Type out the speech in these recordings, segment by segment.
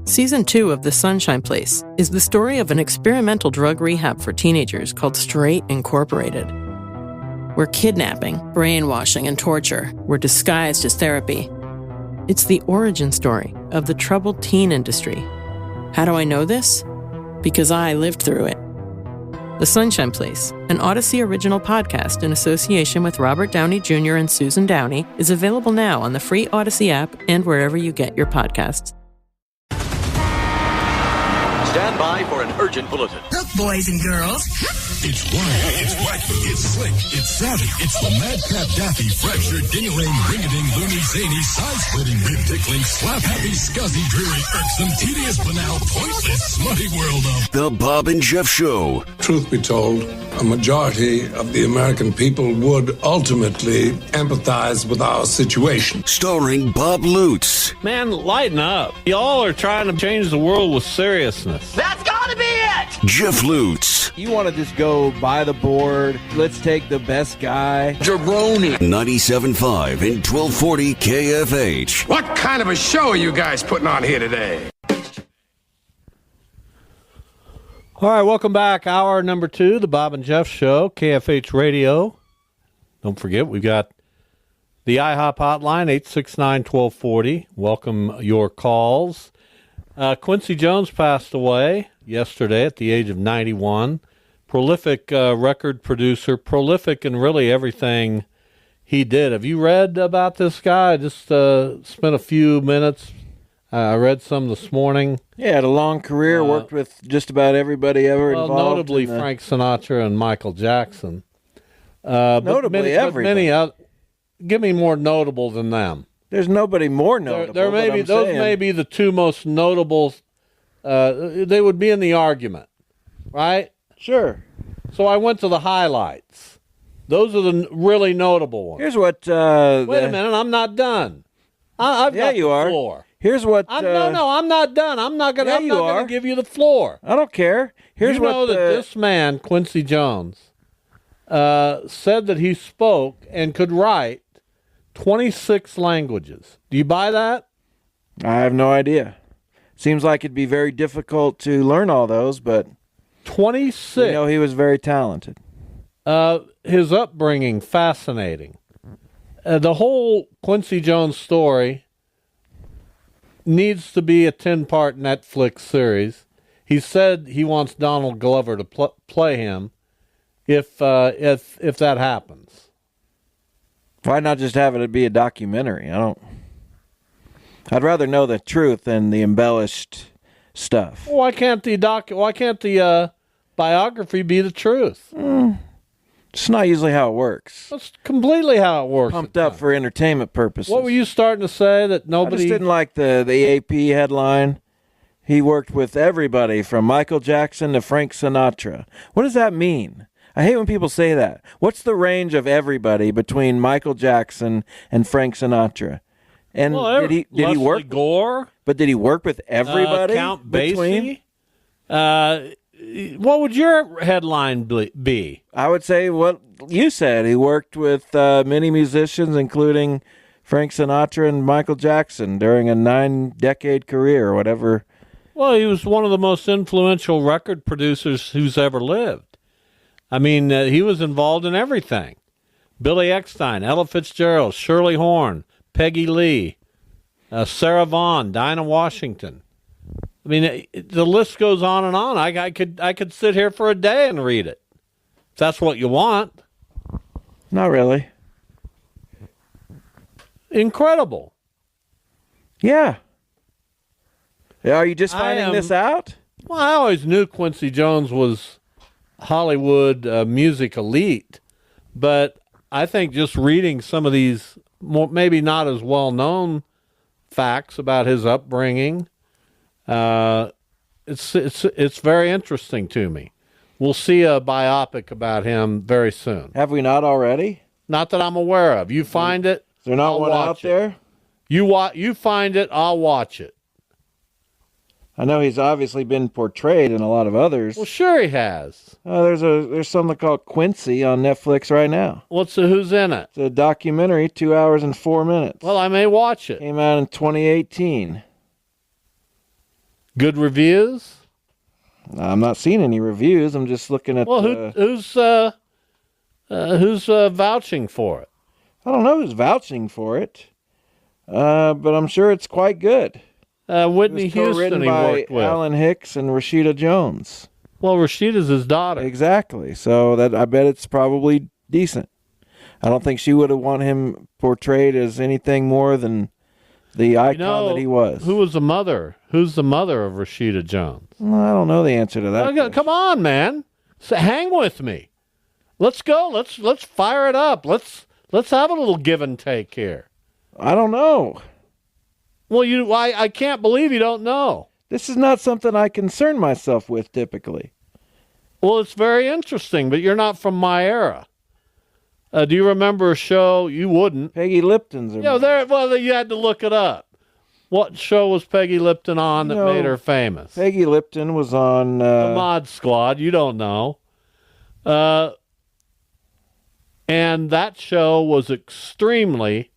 Season 2 of The Sunshine Place is the story of an experimental drug rehab for teenagers called Straight Incorporated, where kidnapping, brainwashing, and torture were disguised as therapy. It's the origin story of the troubled teen industry. How do I know this? Because I lived through it. The Sunshine Place, an Odyssey original podcast in association with Robert Downey Jr. and Susan Downey, is available now on the free Odyssey app and wherever you get your podcasts. Stand by for an urgent bulletin. Look, boys and girls. It's wild, it's wacky, it's slick, it's savvy. It's the Madcap Daffy, Fracture, Ding-a-ling, Ring-a-ding, Loony, Zany, Side-splitting, Rib-tickling, Slap-happy, Scuzzy, Dreary, Irksome, Tedious, Banal, Pointless, Smutty world of The Bob and Jeff Show. Truth be told, a majority of the American people would ultimately empathize with our situation. Starring Bob Lutz. Man, lighten up. Y'all are trying to change the world with seriousness. That's gotta be it! Jeff Lutz. You want to just go by the board, let's take the best guy. Jabroni. 97.5 and 1240 KFH. What kind of a show are you guys putting on here today? All right, welcome back. Hour number 2, the Bob and Jeff Show, KFH Radio. Don't forget, we've got the IHOP hotline, 869-1240. Welcome your calls. Quincy Jones passed away yesterday at the age of 91. Prolific record producer, prolific in really everything he did. Have you read about this guy? I just spent a few minutes. I read some this morning. Yeah, had a long career, worked with just about everybody ever involved. Notably Frank Sinatra and Michael Jackson. Notably everybody. Give me more notable than them. There's nobody more notable. Those may be the two most notable. They would be in the argument, right? Sure. So I went to the highlights. Those are the really notable ones. Here's what... Wait a minute, I'm not done. I've got the floor. Here's what... No, I'm not done. I'm not going to give you the floor. I don't care. Here's you know that this man, Quincy Jones, said that he spoke and could write 26 languages. Do you buy that? I have no idea. Seems like it'd be very difficult to learn all those, but... 26. You know, he was very talented. His upbringing, fascinating. The whole Quincy Jones story needs to be a 10-part Netflix series. He said he wants Donald Glover to play him if that happens. Why not just have it be a documentary? I'd rather know the truth than the embellished stuff. Why can't the biography be the truth? It's not usually how it works. That's completely how it works. Pumped up for entertainment purposes. What were you starting to say that nobody... I just didn't like the AP headline. He worked with everybody from Michael Jackson to Frank Sinatra. What does that mean? I hate when people say that. What's the range of everybody between Michael Jackson and Frank Sinatra? And did he work? Gore? But did he work with everybody? Count Basie? What would your headline be? I would say what you said. He worked with many musicians, including Frank Sinatra and Michael Jackson, during a 9-decade career or whatever. Well, he was one of the most influential record producers who's ever lived. I mean, he was involved in everything. Billy Eckstine, Ella Fitzgerald, Shirley Horn, Peggy Lee, Sarah Vaughan, Dinah Washington. I mean, the list goes on and on. I could sit here for a day and read it. If that's what you want. Not really. Incredible. Yeah. Are you just finding this out? Well, I always knew Quincy Jones was Hollywood music elite, but I think just reading some of these maybe not as well-known facts about his upbringing, it's very interesting to me. We'll see a biopic about him very soon. Have we not already? Not that I'm aware of. You find it. Is there not one out there? You find it, I'll watch it. I know he's obviously been portrayed in a lot of others. Well, sure he has. There's something called Quincy on Netflix right now. Who's in it? It's a documentary, 2 hours and 4 minutes. Well, I may watch it. Came out in 2018. Good reviews? I'm not seeing any reviews. I'm just looking at. Well, who's vouching for it? I don't know who's vouching for it, but I'm sure it's quite good. Whitney It was co-written Houston he by worked with. Alan Hicks and Rashida Jones. Well, Rashida's his daughter. Exactly. So that I bet it's probably decent. I don't think she would have want him portrayed as anything more than the icon that he was. Who was the mother? Who's the mother of Rashida Jones? Well, I don't know the answer to that. Come on, man. Hang with me. Let's go. Let's fire it up. Let's have a little give and take here. I don't know. Well, I can't believe you don't know. This is not something I concern myself with typically. Well, it's very interesting, but you're not from my era. Do you remember a show? You wouldn't. Peggy Lipton's. Well, you had to look it up. What show was Peggy Lipton on that made her famous? Peggy Lipton was on the Mod Squad. You don't know. And that show was extremely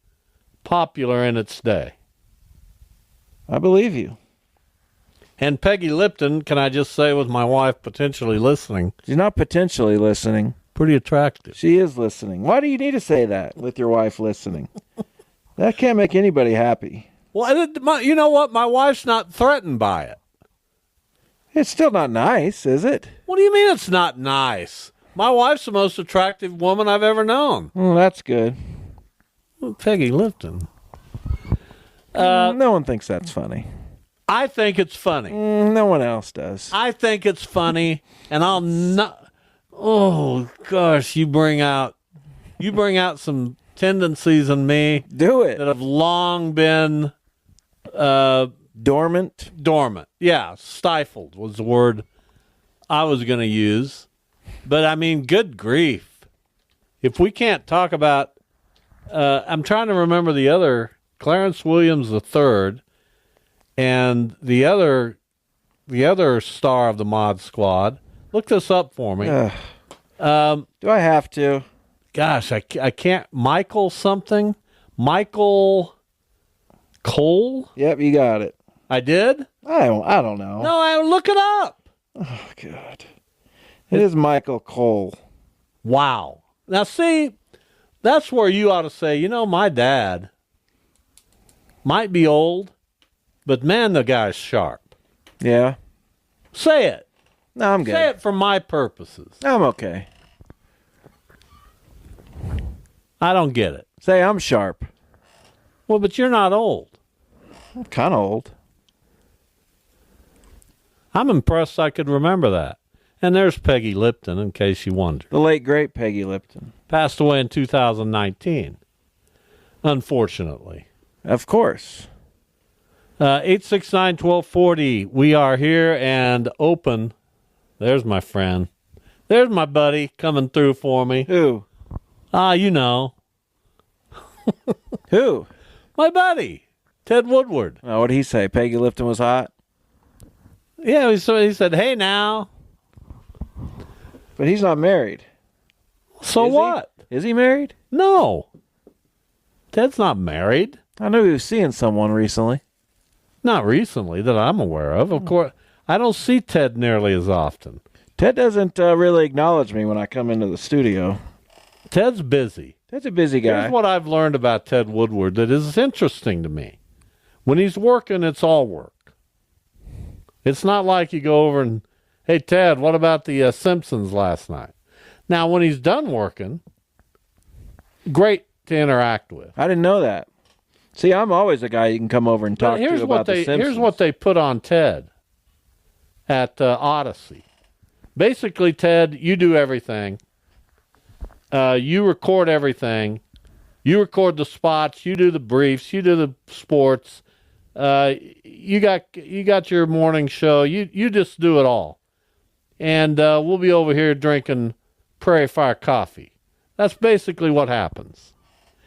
popular in its day. I believe you. And Peggy Lipton, can I just say, with my wife potentially listening? She's not potentially listening. Pretty attractive. She is listening. Why do you need to say that with your wife listening? That can't make anybody happy. Well, you know what? My wife's not threatened by it. It's still not nice, is it? What do you mean it's not nice? My wife's the most attractive woman I've ever known. Well, that's good. Well, Peggy Lipton. No one thinks that's funny. I think it's funny. No one else does. I think it's funny, and I'll not. Oh gosh, you bring out some tendencies in me. Do it. That have long been dormant. Dormant. Yeah, stifled was the word I was going to use. But I mean, good grief! If we can't talk about, I'm trying to remember the other Clarence Williams III. And the other star of the Mod Squad. Look this up for me. Do I have to? Gosh, I can't. Michael something? Michael Cole? Yep, you got it. I did? I don't know. No, I look it up. Oh, God. It is Michael Cole. Wow. Now, see, that's where you ought to say, my dad might be old, but man, the guy's sharp. Yeah. Say it. No, I'm good. Say it for my purposes. I'm okay. I don't get it. Say I'm sharp. Well, but you're not old. I'm kind of old. I'm impressed I could remember that. And there's Peggy Lipton, in case you wondered. The late, great Peggy Lipton. Passed away in 2019, unfortunately. Of course. 869-1240. We are here and open. There's my friend. There's my buddy coming through for me. Who? You know. Who? My buddy, Ted Woodward. Oh, what did he say? Peggy Lipton was hot? Yeah, he said, hey, now. But he's not married. So what? Is he married? No. Ted's not married. I knew he was seeing someone recently. Not recently that I'm aware of. Of course, I don't see Ted nearly as often. Ted doesn't really acknowledge me when I come into the studio. Ted's busy. Ted's a busy guy. Here's what I've learned about Ted Woodward that is interesting to me. When he's working, it's all work. It's not like you go over and, hey, Ted, what about the Simpsons last night? Now, when he's done working, great to interact with. I didn't know that. See, I'm always a guy you can come over and talk to about the Simpsons. Here's what they put on Ted at Odyssey. Basically, Ted, you do everything. You record everything. You record the spots. You do the briefs. You do the sports. You got your morning show. You just do it all. And we'll be over here drinking Prairie Fire coffee. That's basically what happens.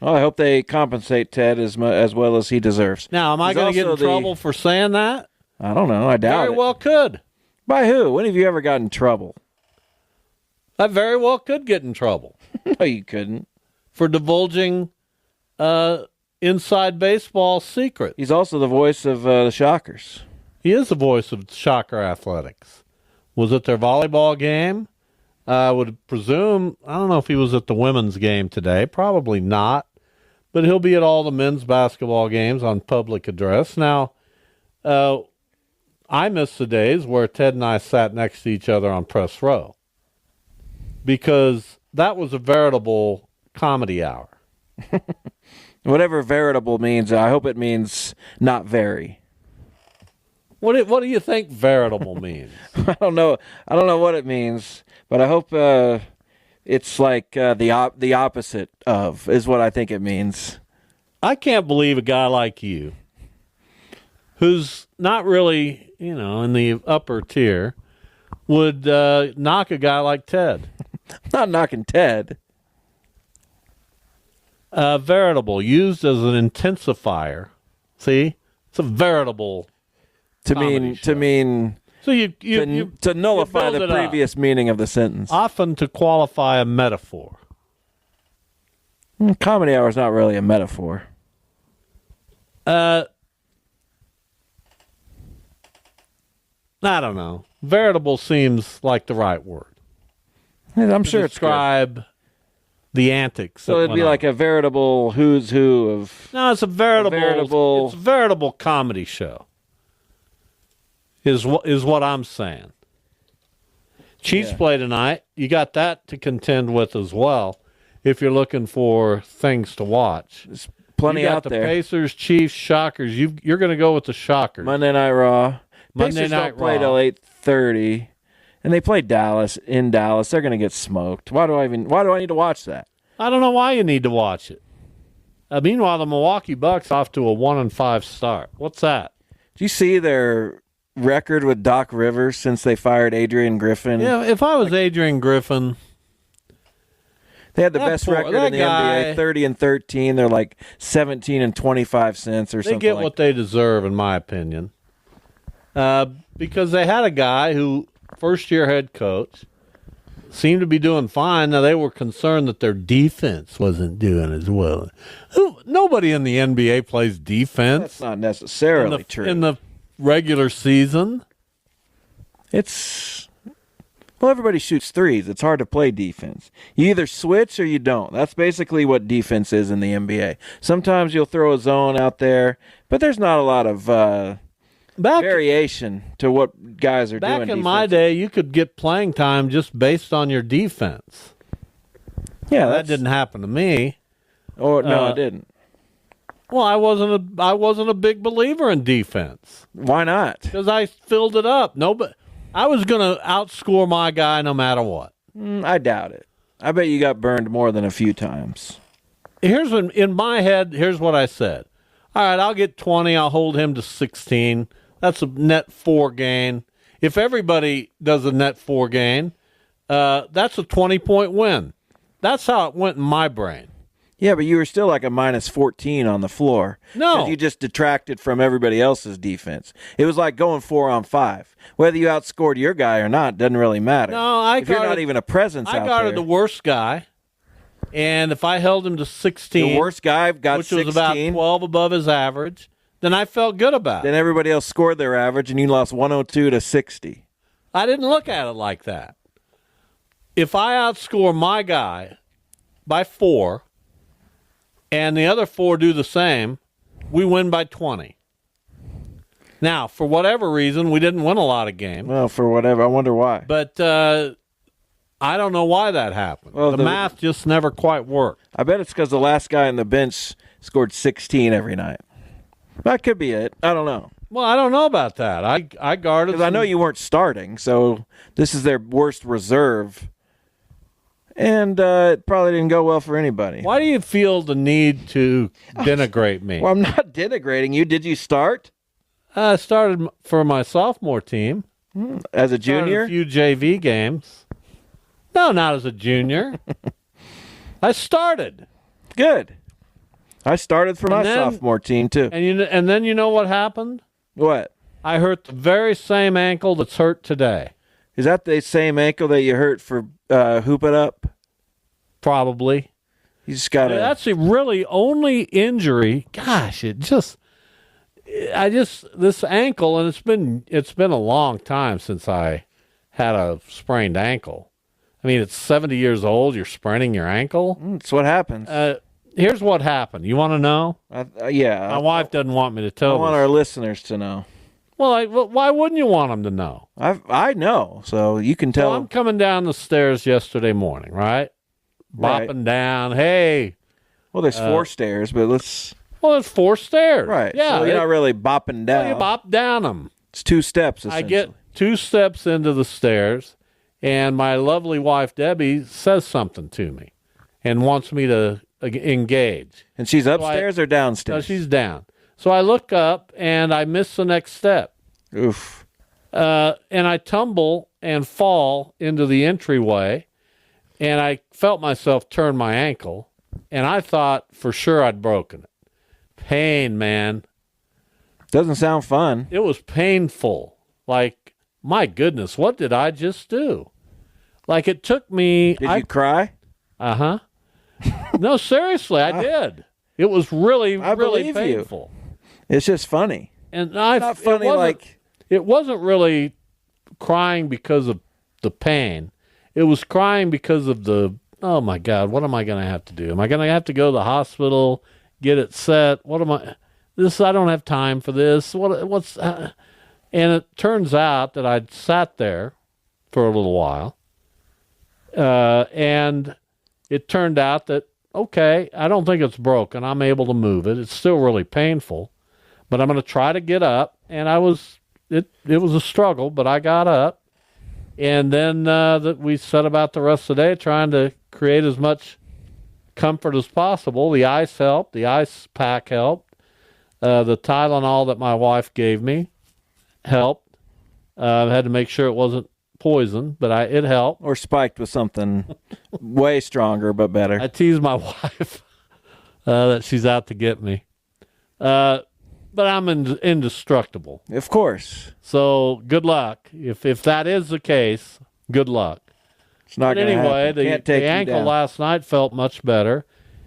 Well, I hope they compensate Ted as well as he deserves. Now, am I going to get in trouble for saying that? I don't know. I doubt it. Very well could. By who? When have you ever gotten in trouble? I very well could get in trouble. No, you couldn't. For divulging inside baseball secrets. He's also the voice of the Shockers. He is the voice of Shocker Athletics. Was it their volleyball game? I would presume, I don't know if he was at the women's game today. Probably not. But he'll be at all the men's basketball games on public address. Now, I miss the days where Ted and I sat next to each other on press row, because that was a veritable comedy hour. Whatever veritable means, I hope it means not very. What do you think veritable means? I don't know what it means, but I hope it's like the opposite of is what I think it means. I can't believe a guy like you, who's not really, in the upper tier, would knock a guy like Ted. Not knocking Ted. Veritable, used as an intensifier. See, it's a veritable. To mean, so to nullify the previous meaning of the sentence. Often to qualify a metaphor. Comedy hour is not really a metaphor. I don't know. Veritable seems like the right word. I'm sure it's describe the antics. So it'd be like a veritable who's who of. No, it's a veritable. It's a veritable comedy show. Is what I'm saying. Chiefs play tonight. You got that to contend with as well. If you're looking for things to watch, there's plenty out there. The Pacers, Chiefs, Shockers. You're going to go with the Shockers. Monday Night Raw. Monday Night Raw. Play till 8:30, and they play Dallas in Dallas. They're going to get smoked. Why do I need to watch that? I don't know why you need to watch it. Meanwhile, the Milwaukee Bucks off to a 1-5 start. What's that? Do you see their record with Doc Rivers since they fired Adrian Griffin? Yeah, if I was Adrian Griffin, they had the best record in the NBA, 30-13. They're like 17-25 cents or something. They get what they deserve, in my opinion, because they had a guy who, first-year head coach, seemed to be doing fine. Now, they were concerned that their defense wasn't doing as well. Nobody in the NBA plays defense. That's not necessarily true. In the regular season, everybody shoots threes. It's hard to play defense. You either switch or you don't. That's basically what defense is in the NBA. Sometimes you'll throw a zone out there, but there's not a lot of variation to what guys are doing. Back in my day, you could get playing time just based on your defense. Yeah, that didn't happen to me. Oh no, it didn't. Well, I wasn't a big believer in defense. Why not? Because I filled it up. I was going to outscore my guy no matter what. I doubt it. I bet you got burned more than a few times. In my head, here's what I said. All right, I'll get 20. I'll hold him to 16. That's a net 4 gain. If everybody does a net 4 gain, that's a 20-point win. That's how it went in my brain. Yeah, but you were still like a minus 14 on the floor. No. Because you just detracted from everybody else's defense. It was like going 4-on-5. Whether you outscored your guy or not doesn't really matter. No, if you're not even a presence out there. I guarded the worst guy, and if I held him to 16, the worst guy got 16, which was about 12 above his average, then I felt good about it. Then everybody else scored their average, and you lost 102 to 60. I didn't look at it like that. If I outscore my guy by 4, and the other 4 do the same, we win by 20. Now, for whatever reason, we didn't win a lot of games. Well, for whatever. I wonder why. But I don't know why that happened. Well, the math just never quite worked. I bet it's because the last guy on the bench scored 16 every night. That could be it. I don't know. Well, I don't know about that. I guarded. Because I know you weren't starting, so this is their worst reserve. And it probably didn't go well for anybody. Why do you feel the need to denigrate me? Well, I'm not denigrating you. Did you start? I started for my sophomore team. As a junior? A few JV games. No, not as a junior. I started. Good. I started for my sophomore team, too. And then you know what happened? What? I hurt the very same ankle that's hurt today. Is that the same ankle that you hurt for Hoop It Up? Probably. You just got to... That's the really only injury. Gosh, it this ankle, and it's been a long time since I had a sprained ankle. I mean, it's 70 years old. You're spraining your ankle. That's what happens. Here's what happened. You want to know? Yeah. My wife doesn't want me to tell. I want our listeners to know. Well, why wouldn't you want them to know? I know, so you can tell. Well, I'm coming down the stairs yesterday morning, right? Bopping down. Hey. Well, there's 4 stairs, but let's. Well, it's 4 stairs. Right. Yeah. So you're not really bopping down. Well, you bop down them. It's 2 steps, I essentially. get 2 steps into the stairs, and my lovely wife, Debbie, says something to me and wants me to engage. And she's upstairs or downstairs? No, she's down. So I look up, and I miss the next step. Oof. And I tumble and fall into the entryway, and I felt myself turn my ankle, and I thought for sure I'd broken it. Pain, man. Doesn't sound fun. It was painful. Like, my goodness, what did I just do? Like, it took me... Did you cry? Uh-huh. No, seriously, I did. It was really, I really believe painful. It's just funny. And Not funny it wasn't really crying because of the pain. It was crying because of the, oh my God, what am I going to have to do? Am I going to have to go to the hospital, get it set? I don't have time for this. And it turns out that I'd sat there for a little while. And it turned out that, okay, I don't think it's broken. I'm able to move it. It's still really painful, but I'm going to try to get up. And it was a struggle, but I got up. And then we set about the rest of the day trying to create as much comfort as possible. The ice helped. The ice pack helped. The Tylenol that my wife gave me helped. I had to make sure it wasn't poison, but it helped. Or spiked with something way stronger but better. I tease my wife that she's out to get me. But I'm indestructible. Of course. So good luck. If that is the case, good luck. It's not going to happen. The ankle last night felt much better.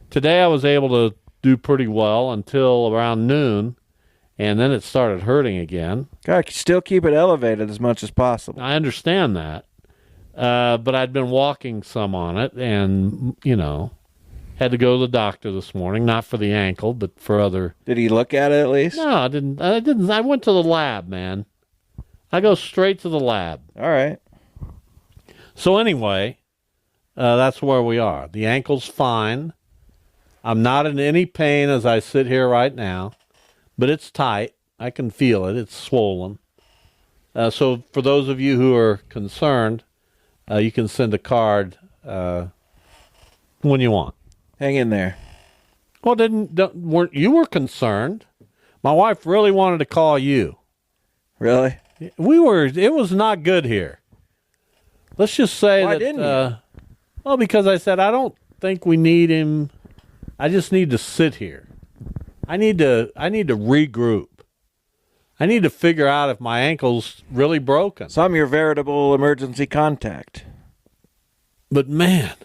Today I was able to do pretty well until around noon, and then it started hurting again. God, still keep it elevated as much as possible. I understand that. But I'd been walking some on it, and, had to go to the doctor this morning, not for the ankle, but for other... Did he look at it at least? No, I didn't. I went to the lab, man. I go straight to the lab. All right. So anyway, that's where we are. The ankle's fine. I'm not in any pain as I sit here right now, but it's tight. I can feel it. It's swollen. So for those of you who are concerned, you can send a card when you want. Hang in there. Well, weren't you were concerned? My wife really wanted to call you. Really? It was not good here. Let's just say Why that. Didn't you? Well, because I said I don't think we need him. I just need to sit here. I need to regroup. I need to figure out if my ankle's really broken. So I'm your veritable emergency contact. But man.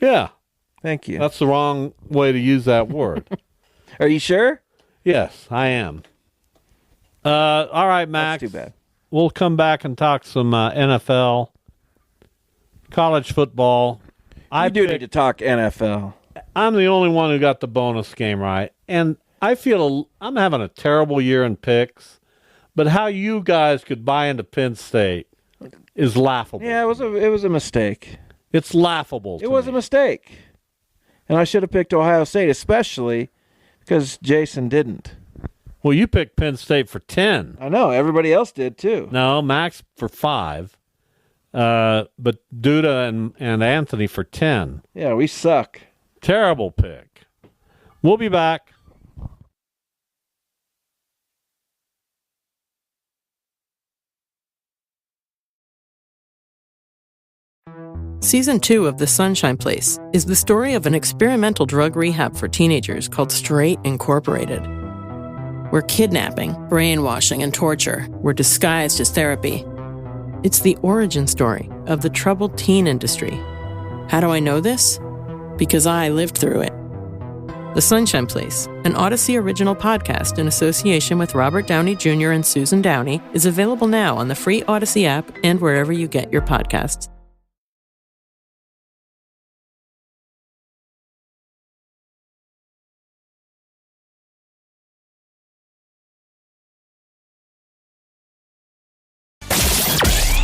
Yeah. Thank you. That's the wrong way to use that word. Are you sure? Yes, I am. All right, Max. That's too bad. We'll come back and talk some NFL, college football. I do need to talk NFL. I'm the only one who got the bonus game right. And I feel I'm having a terrible year in picks, but how you guys could buy into Penn State is laughable. Yeah, it was a mistake. It's laughable. It was a mistake. And I should have picked Ohio State, especially because Jason didn't. Well, you picked Penn State for 10. I know. Everybody else did, too. No, Max for 5. But Duda and Anthony for 10. Yeah, we suck. Terrible pick. We'll be back. Season 2 of The Sunshine Place is the story of an experimental drug rehab for teenagers called Straight Incorporated, where kidnapping, brainwashing, and torture were disguised as therapy. It's the origin story of the troubled teen industry. How do I know this? Because I lived through it. The Sunshine Place, an Odyssey original podcast in association with Robert Downey Jr. and Susan Downey, is available now on the free Odyssey app and wherever you get your podcasts.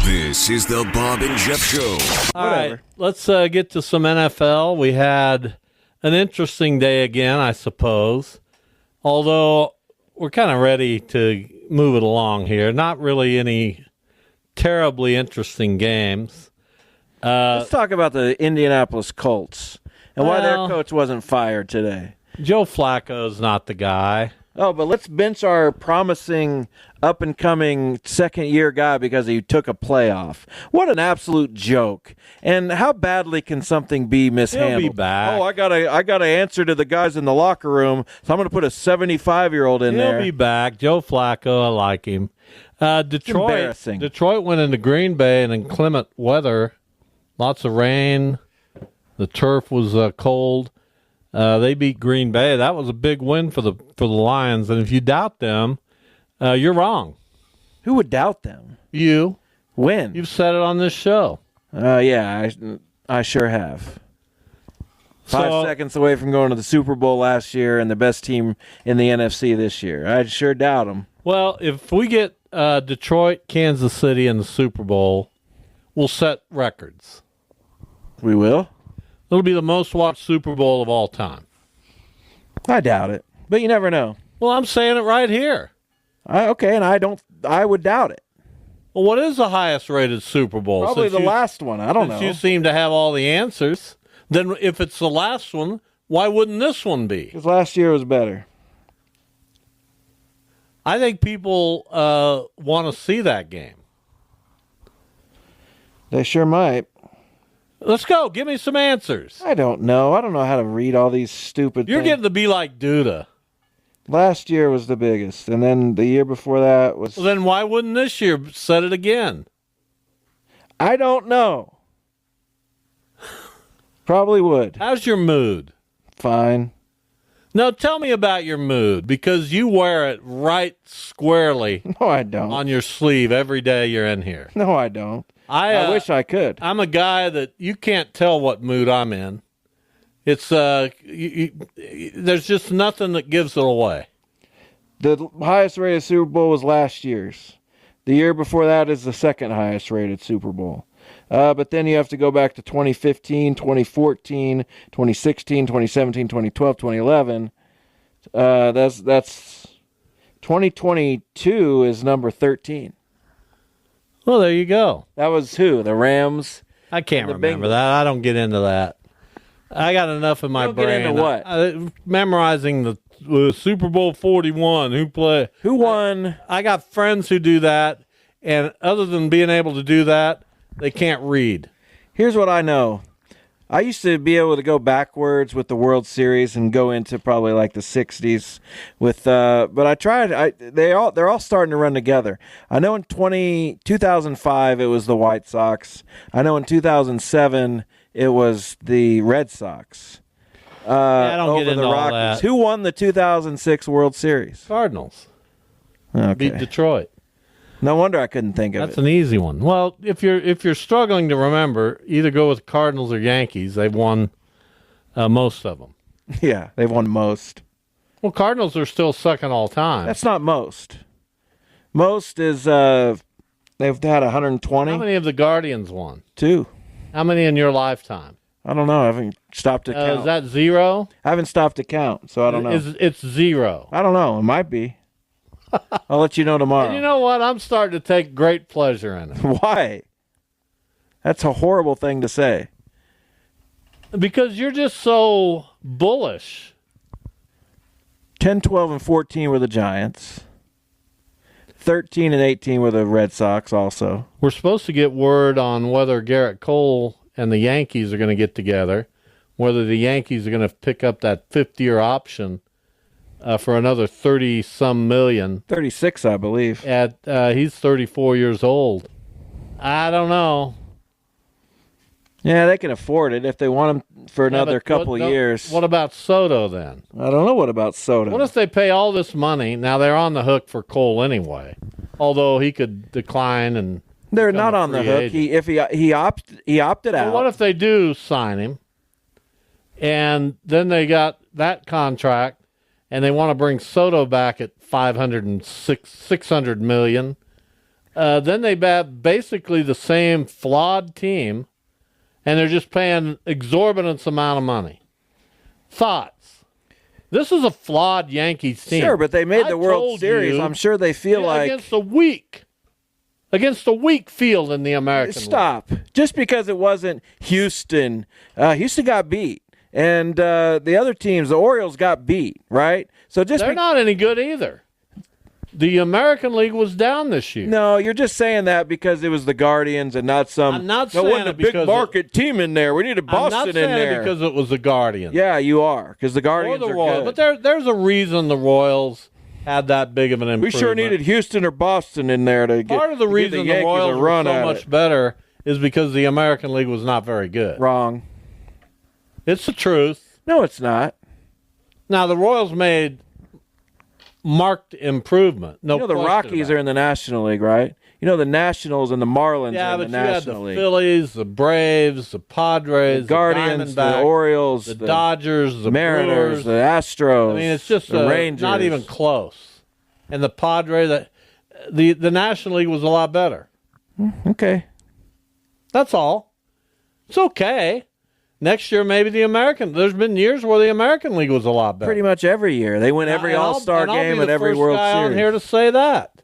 This is the Bob and Jeff Show. All right, let's get to some NFL. We had an interesting day again, I suppose, although we're kind of ready to move it along here. Not really any terribly interesting games. Let's talk about the Indianapolis Colts and why their coach wasn't fired today. Joe Flacco's not the guy. Oh, but let's bench our promising up-and-coming second-year guy because he took a playoff. What an absolute joke. And how badly can something be mishandled? He'll be back. Oh, I got to answer to the guys in the locker room, so I'm going to put a 75-year-old in there. He'll be back. Joe Flacco, I like him. Detroit went into Green Bay in inclement weather. Lots of rain. The turf was cold. They beat Green Bay. That was a big win for the Lions. And if you doubt them, you're wrong. Who would doubt them? You. When? You've said it on this show. Yeah, I sure have. 5 seconds away from going to the Super Bowl last year and the best team in the NFC this year. I sure doubt them. Well, if we get Detroit, Kansas City in the Super Bowl, we'll set records. We will? It'll be the most watched Super Bowl of all time. I doubt it, but you never know. Well, I'm saying it right here. Okay, and I would doubt it. Well, what is the highest rated Super Bowl? Probably the last one. I don't know. You seem to have all the answers. Then if it's the last one, why wouldn't this one be? Because last year was better. I think people want to see that game. They sure might. Let's go. Give me some answers. I don't know. I don't know how to read all these stupid You're things. getting to be like Duda. Last year was the biggest, and then the year before that was... Well, then why wouldn't this year set it again? I don't know. Probably would. How's your mood? Fine. No, tell me about your mood, because you wear it right squarely No, I don't. on your sleeve every day you're in here. No, I don't. I wish I could. I'm a guy that you can't tell what mood I'm in. It's there's just nothing that gives it away. The highest rated Super Bowl was last year's. The year before that is the second highest rated Super Bowl. But then you have to go back to 2015, 2014, 2016, 2017, 2012, 2011. That's 2022 is number 13. Well, there you go. That was who? The Rams? I can't remember that. I don't get into that. I got enough in my don't brain. Get into what? Memorizing the Super Bowl 41. Who won? I got friends who do that, and other than being able to do that, they can't read. Here's what I know. I used to be able to go backwards with the World Series and go into probably like the 60s with but I tried they're all starting to run together. I know in 2005 it was the White Sox. I know in 2007 it was the Red Sox. I don't over get into the all Rockies. that. Who won the 2006 World Series? Cardinals. Okay. Beat Detroit. No wonder I couldn't think of it. That's an easy one. Well, if you're struggling to remember, either go with Cardinals or Yankees. They've won most of them. Yeah, they've won most. Well, Cardinals are still second all time. That's not most. Most is they've had 120. How many have the Guardians won? 2. How many in your lifetime? I don't know. I haven't stopped to count. Is that 0? I haven't stopped to count, so I don't know. It's 0. I don't know. It might be. I'll let you know tomorrow. And you know what? I'm starting to take great pleasure in it. Why? That's a horrible thing to say. Because you're just so bullish. 10, 12, and 14 were the Giants. 13 and 18 were the Red Sox also. We're supposed to get word on whether Garrett Cole and the Yankees are going to get together, whether the Yankees are going to pick up that 50-year option for another 30-some million. 36, I believe. He's 34 years old. I don't know. Yeah, they can afford it if they want him for another couple of years. What about Soto then? I don't know what about Soto. What if they pay all this money? Now they're on the hook for Cole anyway, although he could decline and they're not on the hook. He opted out. Well, what if they do sign him, and then they got that contract, and they want to bring Soto back at $600 million? Then they have basically the same flawed team, and they're just paying exorbitant amount of money. Thoughts? This is a flawed Yankees team. Sure, but they made the World Series. I'm sure they feel like against a weak field in the American League. Stop. Just because it wasn't Houston. Houston got beat. And the other teams, the Orioles got beat, right? So they're not any good either. The American League was down this year. No, you're just saying that because it was the Guardians and not some. I'm not saying wasn't a big market team in there. We needed Boston in there. I'm not saying it because it was the Guardians. Yeah, you are, because the Guardians or the are Royals. good. But there's a reason the Royals had that big of an improvement. We sure needed Houston or Boston in there to get. Part of the reason the Royals were so much better is because the American League was not very good. Wrong. It's the truth. No, it's not. Now the Royals made marked improvement. No, the Rockies are in the National League, right? The Nationals and the Marlins are in the National League. Yeah, but you had the Phillies, the Braves, the Padres, the Guardians, the the Orioles, the Dodgers, the Mariners, Brewers. the Astros. I mean, it's just the Rangers. Not even close. And the Padres, the National League was a lot better. Okay. That's all. It's okay. Next year, maybe the American. There's been years where the American League was a lot better. Pretty much every year. They win every All-Star game and every World Series. I'm here to say that.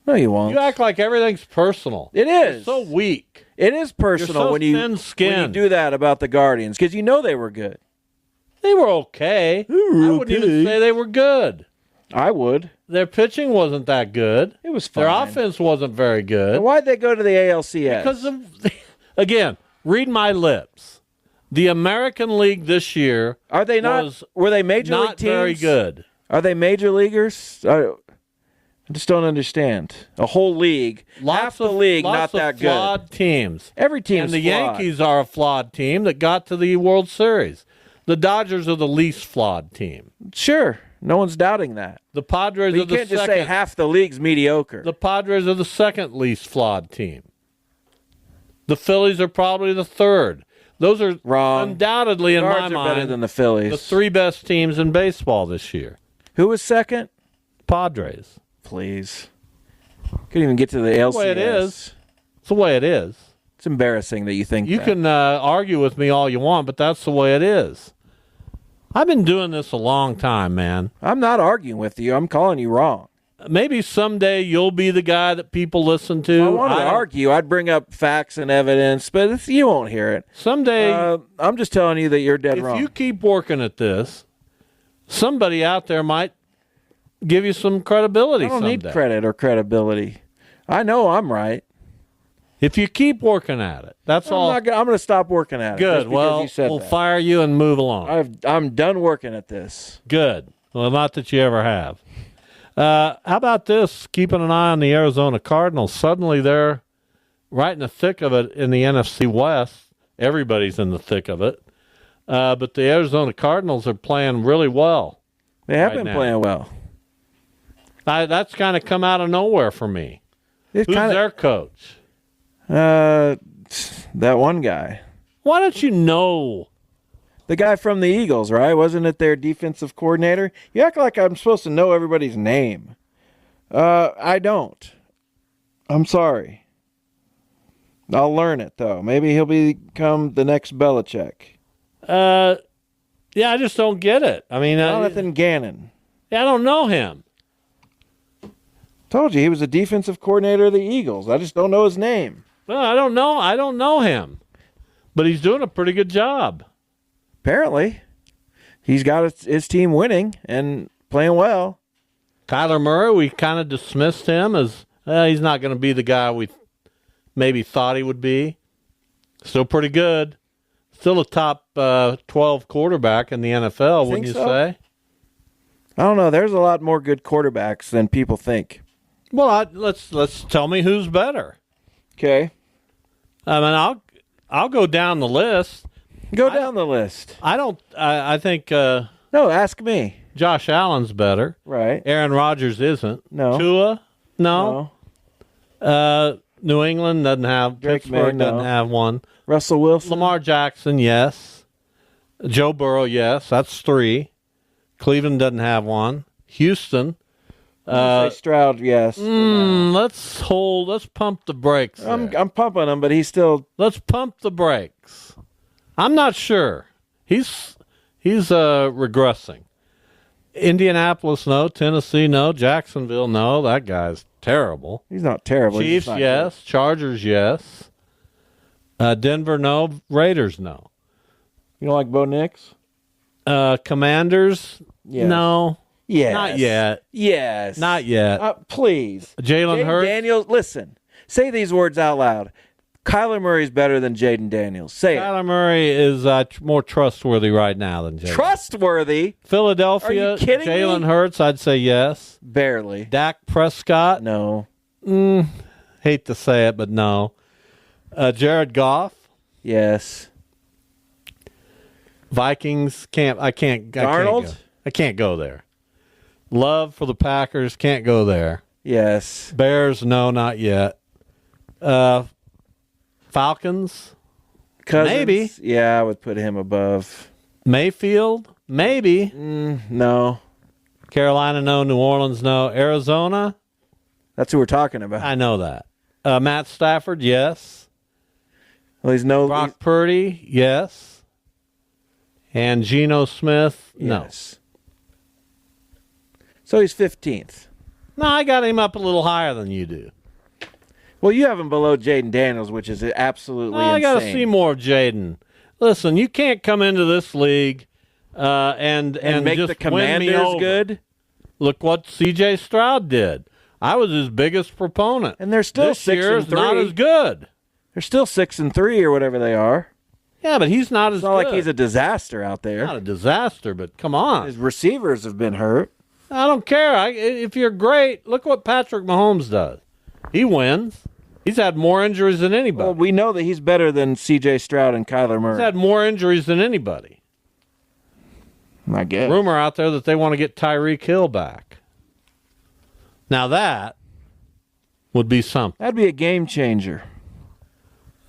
No, you won't. You act like everything's personal. It is. You're so weak. It is personal so when you do that about the Guardians because they were good. They were okay. I wouldn't even say they were good. I would. Their pitching wasn't that good. It was fine. Their offense wasn't very good. Then why'd they go to the ALCS? Because again, read my lips. The American League this year were they major league teams? Not very good. Are they major leaguers? I just don't understand. A whole league, half the league, not that good. Flawed teams. Every team's and the flawed. Yankees are a flawed team that got to the World Series. The Dodgers are the least flawed team. Sure, no one's doubting that. The Padres are the second. You can't just say half the league's mediocre. The Padres are the second least flawed team. The Phillies are probably the third. Those are undoubtedly, in my mind, better than the Phillies. The three best teams in baseball this year. Who was second? Padres. Please. Couldn't even get to the ALCS. It's the way it is. It's the way it is. It's embarrassing that you think you can argue with me all you want, but that's the way it is. I've been doing this a long time, man. I'm not arguing with you. I'm calling you wrong. Maybe someday you'll be the guy that people listen to. If I wanted to argue, I'd bring up facts and evidence, but you won't hear it. Someday, I'm just telling you that you're dead wrong. If you keep working at this, somebody out there might give you some credibility. I don't need credit or credibility. I know I'm right. If you keep working at it, that's all. I'm going to stop working at it. Good. Well, we'll fire you and move along. I'm done working at this. Good. Well, not that you ever have. How about this? Keeping an eye on the Arizona Cardinals. Suddenly they're right in the thick of it in the NFC West. Everybody's in the thick of it. But the Arizona Cardinals are playing really well. They have been playing well. That's kind of come out of nowhere for me. Who's their coach? That one guy. Why don't you know? The guy from the Eagles, right? Wasn't it their defensive coordinator? You act like I'm supposed to know everybody's name. I don't. I'm sorry. I'll learn it, though. Maybe he'll become the next Belichick. Yeah, I just don't get it. I mean, Jonathan Gannon. Yeah, I don't know him. Told you he was a defensive coordinator of the Eagles. I just don't know his name. Well, I don't know. I don't know him, but he's doing a pretty good job. Apparently, he's got his team winning and playing well. Kyler Murray, we kind of dismissed him as he's not going to be the guy we maybe thought he would be. Still pretty good. Still a top 12 quarterback in the NFL, wouldn't you say? I don't know. There's a lot more good quarterbacks than people think. Well, let's tell me who's better. Okay. I mean, I'll go down the list. Go down the list. I think No, ask me. Josh Allen's better. Right. Aaron Rodgers isn't. No. Tua? No. New England doesn't have. Drake Pittsburgh May, no. doesn't have one. Russell Wilson. Lamar Jackson, yes. Joe Burrow, yes. That's 3. Cleveland doesn't have one. Houston. Say Stroud, yes. Let's pump the brakes. I'm pumping him, but he's still. Let's pump the brakes. I'm not sure. He's regressing. Indianapolis, no. Tennessee, no. Jacksonville, no. That guy's terrible. He's not terrible. Chiefs, yes. Good. Chargers, yes. Denver, no. Raiders, no. You don't like Bo Nix? Commanders, yes. No. Yes. Not yet. Yes. Not yet. Please. Jalen Hurts. Daniels, listen. Say these words out loud. Kyler Murray's better than Jaden Daniels. Say it. Kyler Murray is more trustworthy right now than Jaden. Trustworthy? Philadelphia. Are you kidding Jalen me? Hurts, I'd say yes. Barely. Dak Prescott. No. Hate to say it, but no. Jared Goff. Yes. Vikings I can't Darnold? I can't go there. Love for the Packers, can't go there. Yes. Bears, no, not yet. Falcons, Cousins? maybe. Yeah, I would put him above. Mayfield, maybe. No. Carolina, no. New Orleans, no. Arizona, That's who we're talking about. I know that. Matt Stafford, yes. Well, he's no. Brock Purdy, yes. And Geno Smith, no. Yes. So he's 15th. No, I got him up a little higher than you do. Well, you have him below Jaden Daniels, which is absolutely insane. I got to see more of Jaden. Listen, you can't come into this league and make just the Commanders win me over. good. Look what C.J. Stroud did. I was his biggest proponent. And they're still this 6 year and is 3. not as good. They're still 6 and 3 or whatever they are. Yeah, but he's not as It's not good. like he's a disaster out there. Not a disaster, but come on. His receivers have been hurt. I don't care. If you're great, look what Patrick Mahomes does. He wins. He's had more injuries than anybody. Well, we know that he's better than C.J. Stroud and Kyler Murray. He's had more injuries than anybody. I guess. Rumor out there that they want to get Tyreek Hill back. Now that would be something. That'd be a game changer.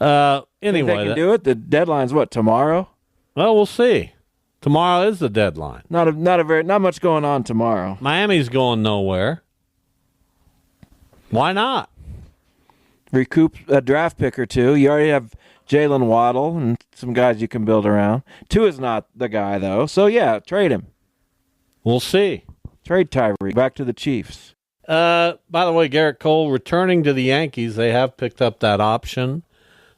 Anyway, Think they can do it. The deadline's what, tomorrow? Well, we'll see. Tomorrow is the deadline. Not much going on tomorrow. Miami's going nowhere. Why not? Recoup a draft pick or two. You already have Jalen Waddle and some guys you can build around. Tua is not the guy, though. So, yeah, trade him. We'll see. Trade Tyreek. Back to the Chiefs. By the way, Garrett Cole returning to the Yankees. They have picked up that option.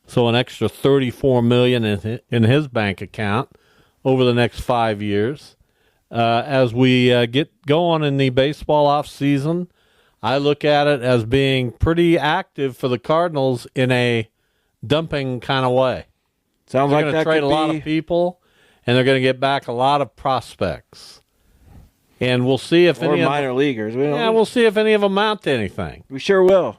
So an extra $34 million in his bank account over the next 5 years. As we get going in the baseball off season, I look at it as being pretty active for the Cardinals in a dumping kind of way. Sounds they're like going that to trade could a lot be... of people, and they're going to get back a lot of prospects. And we'll see if or any minor of them, leaguers. we'll see if any of them amount to anything. We sure will.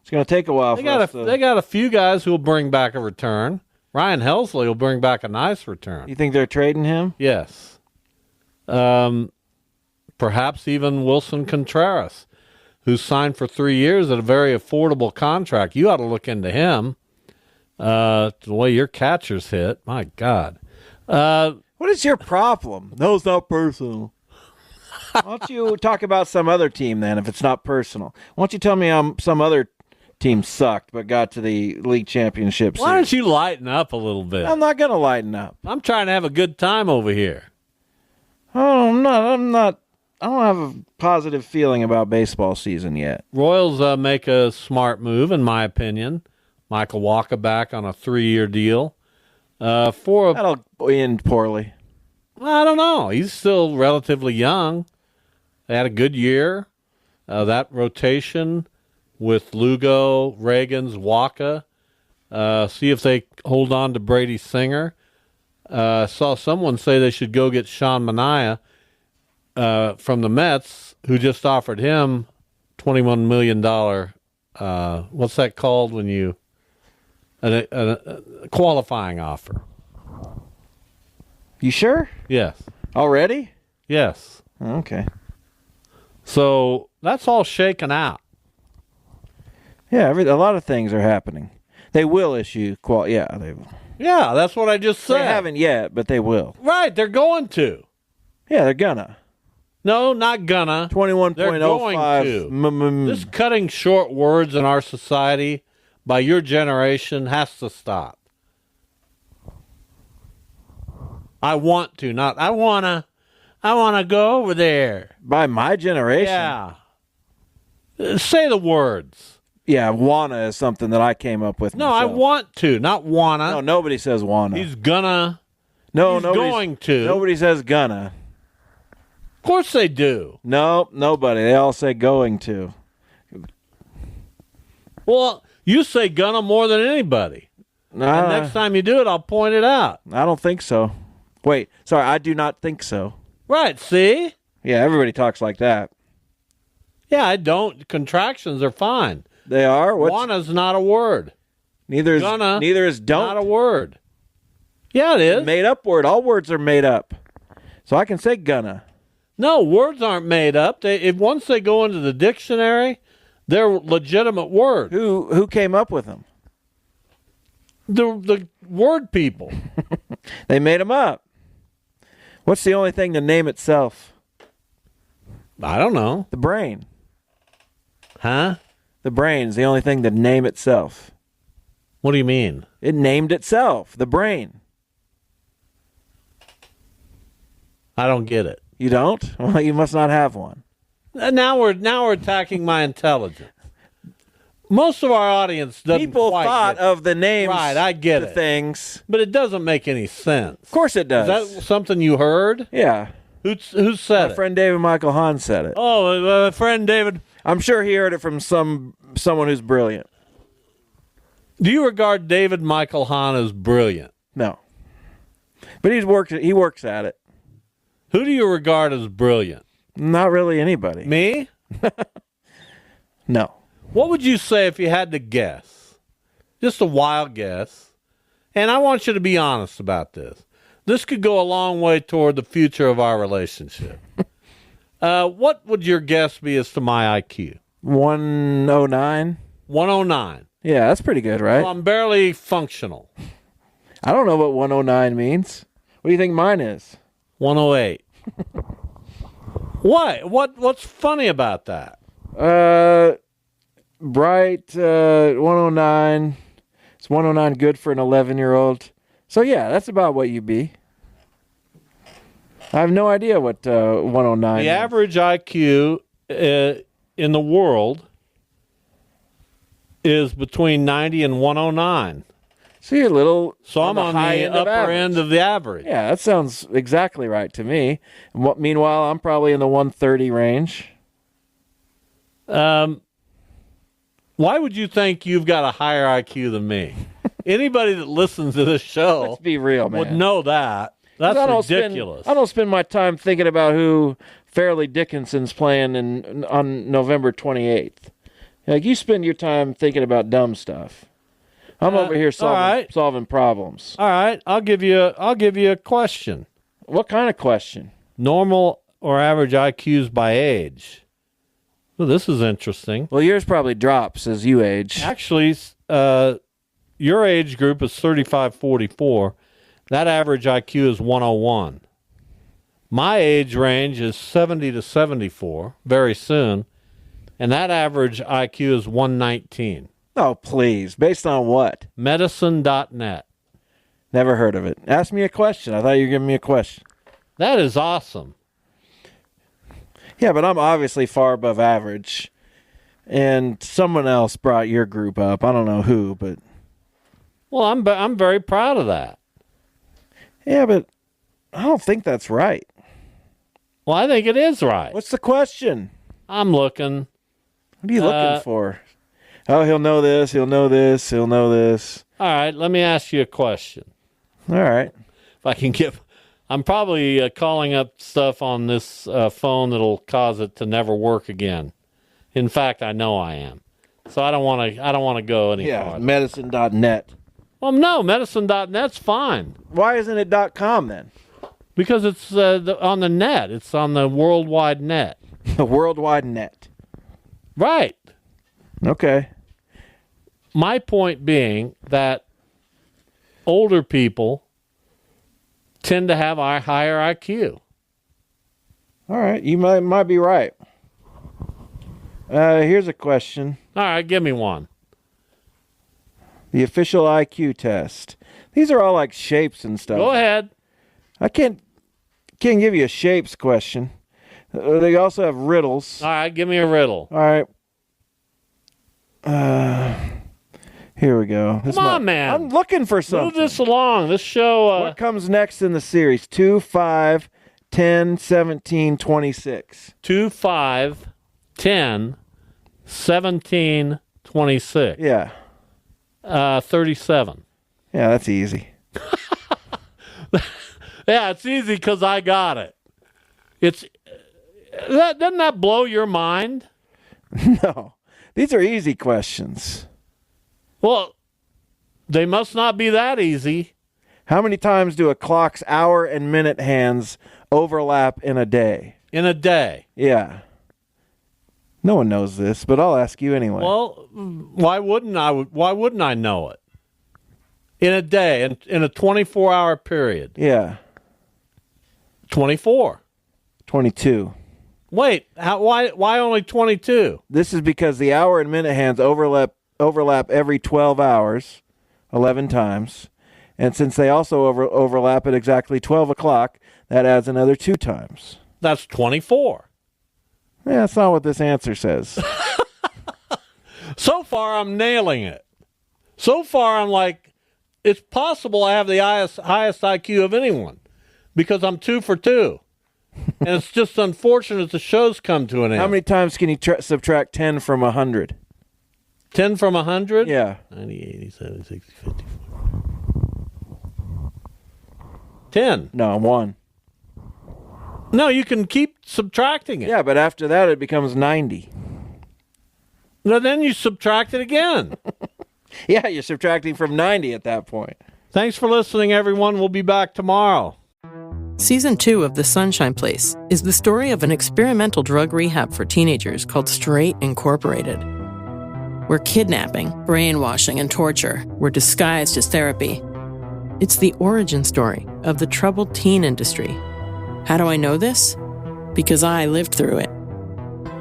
It's going to take a while They for us got a few guys who will bring back a return. Ryan Helsley will bring back a nice return. You think they're trading him? Yes. Perhaps even Wilson Contreras, who's signed for 3 years at a very affordable contract. You ought to look into him. The way your catchers hit, my God. What is your problem? No, it's not personal. Why don't you talk about some other team then, if it's not personal? Why don't you tell me some other team sucked but got to the league championship series? Why don't you lighten up a little bit? I'm not going to lighten up. I'm trying to have a good time over here. Oh, I'm not. I don't have a positive feeling about baseball season yet. Royals make a smart move, in my opinion. Michael Walker back on a 3-year deal. That'll end poorly. I don't know. He's still relatively young. They had a good year. That rotation with Lugo, Reagans, Waka. See if they hold on to Brady Singer. Saw someone say they should go get Sean Manaea from the Mets, who just offered him $21 million. What's that called when you a qualifying offer. You sure? Yes. Already? Yes. Okay. So that's all shaken out. Yeah, a lot of things are happening. They will issue Yeah, they will. Yeah, that's what I just said. They haven't yet, but they will. Right, they're going to. Yeah, they're gonna. No, not gonna. 21.05. They're going to. This cutting short words in our society by your generation has to stop. I want to, not I wanna go over there. By my generation? Yeah. Say the words. Yeah, wanna is something that I came up with No, myself. I want to, not wanna. No, nobody says wanna. He's gonna. No, he's going to. Nobody says gonna. Of course they do. No, nobody. They all say going to. Well, you say gonna more than anybody. And next time you do it, I'll point it out. I don't think so. Wait, sorry, I do not think so. Right, see? Yeah, everybody talks like that. Yeah, I don't. Contractions are fine. They are? Wanna's not a word. Neither is don't. Not a word. Yeah, it is. Made up word. All words are made up. So I can say gonna. No, words aren't made up. Once they go into the dictionary, they're legitimate words. Who came up with them? The word people. They made them up. What's the only thing to name itself? I don't know. The brain. Huh? The brain's the only thing to name itself. What do you mean? It named itself. The brain. I don't get it. You don't? Well, you must not have one. Now we're attacking my intelligence. Most of our audience doesn't. People quite thought get of the names. Right, I get it. Things. But it doesn't make any sense. Of course it does. Is that something you heard? Yeah. Who said it? My friend David Michael Hahn said it. Oh, my friend David. I'm sure he heard it from someone who's brilliant. Do you regard David Michael Hahn as brilliant? No. But he works at it. Who do you regard as brilliant? Not really anybody. Me? No. What would you say if you had to guess? Just a wild guess. And I want you to be honest about this. This could go a long way toward the future of our relationship. What would your guess be as to my IQ? 109? 109. Yeah, that's pretty good, right? Well, I'm barely functional. I don't know what 109 means. What do you think mine is? 108. What? What's funny about that? Bright, 109. It's 109 good for an 11-year-old. So, yeah, that's about what you'd be. I have no idea what 109 The is. average IQ in the world is between 90 and 109. So you're a little So I'm on the upper end of the average. Yeah, that sounds exactly right to me. Meanwhile, I'm probably in the 130 range. Why would you think you've got a higher IQ than me? Anybody that listens to this show Let's be real, man. would know that. That's ridiculous. I don't spend my time thinking about who Fairleigh Dickinson's playing on November 28th. Like, you spend your time thinking about dumb stuff. I'm over here solving problems. All right, I'll give you a question. What kind of question? Normal or average IQs by age. Well, this is interesting. Well, yours probably drops as you age. Actually, your age group is 35-44. That average IQ is 101. My age range is 70 to 74, very soon, and that average IQ is 119. Oh, please. Based on what? Medicine.net. Never heard of it. Ask me a question. I thought you were giving me a question. That is awesome. Yeah, but I'm obviously far above average. And someone else brought your group up. I don't know who, but... Well, I'm very proud of that. Yeah, but I don't think that's right. Well, I think it is right. What's the question? I'm looking. What are you looking for? Oh, he'll know this, he'll know this, he'll know this. All right, let me ask you a question. All right. If I can get... I'm probably calling up stuff on this phone that'll cause it to never work again. In fact, I know I am. So I don't want to go any farther. Medicine.net. Well, no, medicine.net's fine. Why isn't it .com then? Because it's on the net. It's on the worldwide net. The worldwide net. Right. Okay. My point being that older people tend to have a higher IQ. All right, you might be right. Here's a question. All right, give me one. The official IQ test. These are all like shapes and stuff. Go ahead. I can't give you a shapes question. They also have riddles. All right, give me a riddle. All right. Here we go. Come on, man. I'm looking for something. Move this along. This show... what comes next in the series? 2, 5, 10, 17, 26. 2, 5, 10, 17, 26. Yeah. 37. Yeah, that's easy. Yeah, it's easy because I got it. Doesn't that blow your mind? No. These are easy questions. Well, they must not be that easy. How many times do a clock's hour and minute hands overlap in a day? In a day. Yeah. No one knows this, but I'll ask you anyway. Well, why wouldn't I know it? In a day, in a 24-hour period. Yeah. 24. 22. Wait, why only 22? This is because the hour and minute hands overlap every 12 hours, 11 times. And since they also overlap at exactly 12 o'clock, that adds another 2 times. That's 24. Yeah, that's not what this answer says. So far, I'm nailing it. So far, I'm like, it's possible I have the highest IQ of anyone because I'm 2 for 2. And it's just unfortunate the show's come to an end. How many times can you subtract 10 from 100? 10 from 100? Yeah. 90, 80, 70, 60, 50, 10. No, 1. No, you can keep subtracting it. Yeah, but after that it becomes 90. No, then you subtract it again. Yeah, you're subtracting from 90 at that point. Thanks for listening, everyone. We'll be back tomorrow. Season 2 of The Sunshine Place is the story of an experimental drug rehab for teenagers called Straight Incorporated, where kidnapping, brainwashing, and torture were disguised as therapy. It's the origin story of the troubled teen industry. How do I know this? Because I lived through it.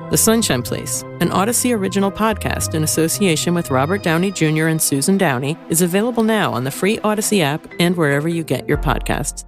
The Sunshine Place, an Odyssey original podcast in association with Robert Downey Jr. and Susan Downey, is available now on the free Odyssey app and wherever you get your podcasts.